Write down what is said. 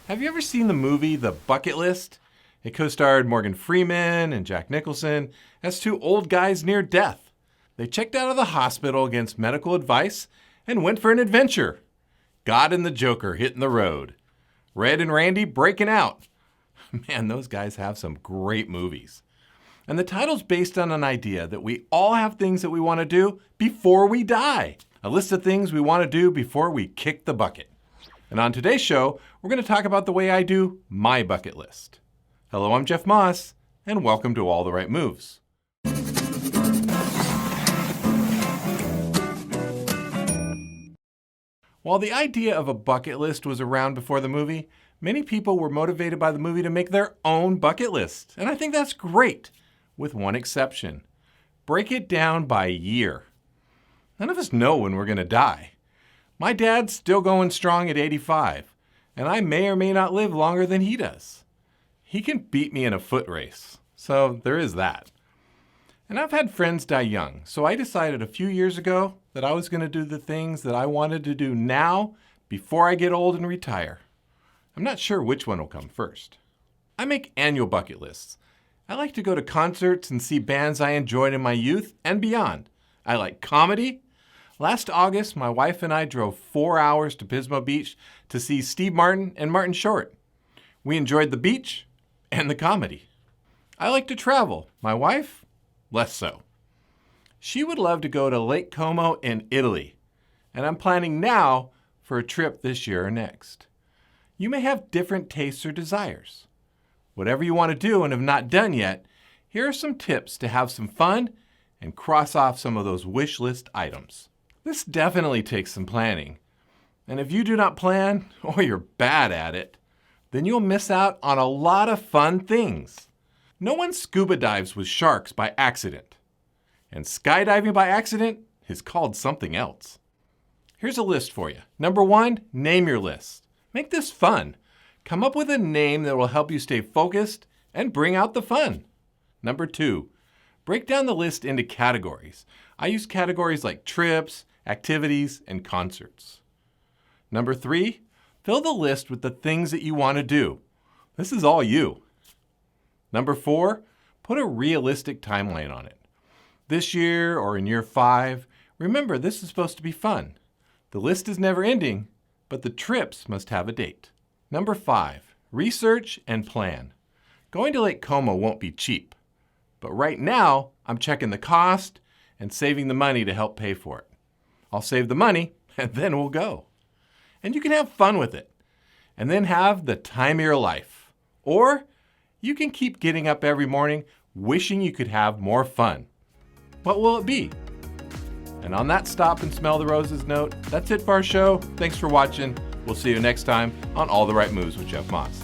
Have you ever seen the movie The Bucket List? It co-starred Morgan Freeman and Jack Nicholson as two old guys near death. They checked out of the hospital against medical advice and went for an adventure. God and the Joker hitting the road. Red and Randy breaking out. Man, those guys have some great movies. And the title's based on an idea that we all have things that we want to do before we die. A list of things we want to do before we kick the bucket. And on today's show, we're going to talk about the way I do my bucket list. Hello, I'm Jeff Maas, and welcome to All the Right Moves. While the idea of a bucket list was around before the movie, many people were motivated by the movie to make their own bucket list. And I think that's great, with one exception. Break it down by year. None of us know when we're going to die. My dad's still going strong at 85, and I may or may not live longer than he does. He can beat me in a foot race, so there is that. And I've had friends die young, so I decided a few years ago that I was going to do the things that I wanted to do now before I get old and retire. I'm not sure which one will come first. I make annual bucket lists. I like to go to concerts and see bands I enjoyed in my youth and beyond. I like comedy. Last August, my wife and I drove 4 hours to Pismo Beach to see Steve Martin and Martin Short. We enjoyed the beach and the comedy. I like to travel. My wife, less so. She would love to go to Lake Como in Italy, and I'm planning now for a trip this year or next. You may have different tastes or desires. Whatever you want to do and have not done yet, here are some tips to have some fun and cross off some of those wish list items. This definitely takes some planning. And if you do not plan, or you're bad at it, then you'll miss out on a lot of fun things. No one scuba dives with sharks by accident. And skydiving by accident is called something else. Here's a list for you. Number 1, name your list. Make this fun. Come up with a name that will help you stay focused and bring out the fun. Number 2, break down the list into categories. I use categories like trips, activities, and concerts. Number 3, fill the list with the things that you want to do. This is all you. Number 4, put a realistic timeline on it. This year or in year 5, remember this is supposed to be fun. The list is never ending, but the trips must have a date. Number 5, research and plan. Going to Lake Como won't be cheap, but right now I'm checking the cost and saving the money to help pay for it. I'll save the money and then we'll go. And you can have fun with it and then have the time of your life. Or you can keep getting up every morning wishing you could have more fun. What will it be? And on that stop and smell the roses note, that's it for our show. Thanks for watching. We'll see you next time on All the Right Moves with Jeff Maas.